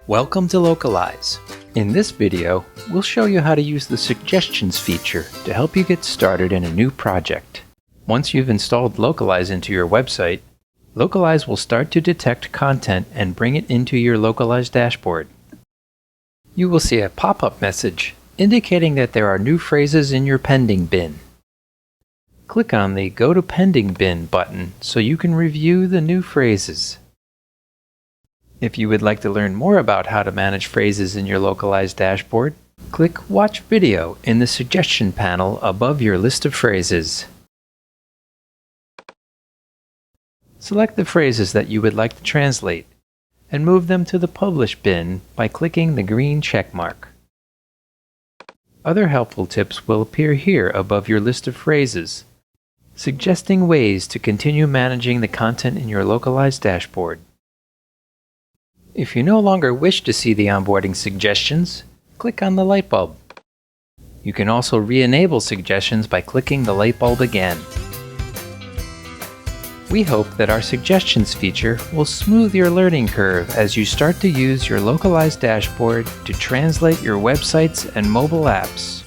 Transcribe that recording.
Welcome to Localize. In this video, we'll show you how to use the suggestions feature to help you get started in a new project. Once you've installed Localize into your website, Localize will start to detect content and bring it into your Localize dashboard. You will see a pop-up message indicating that there are new phrases in your pending bin. Click on the Go to Pending Bin button so you can review the new phrases. If you would like to learn more about how to manage phrases in your Localize dashboard, click Watch Video in the suggestion panel above your list of phrases. Select the phrases that you would like to translate and move them to the Publish bin by clicking the green check mark. Other helpful tips will appear here above your list of phrases, suggesting ways to continue managing the content in your Localize dashboard. If you no longer wish to see the onboarding suggestions, click on the light bulb. You can also re-enable suggestions by clicking the light bulb again. We hope that our suggestions feature will smooth your learning curve as you start to use your Localize dashboard to translate your websites and mobile apps.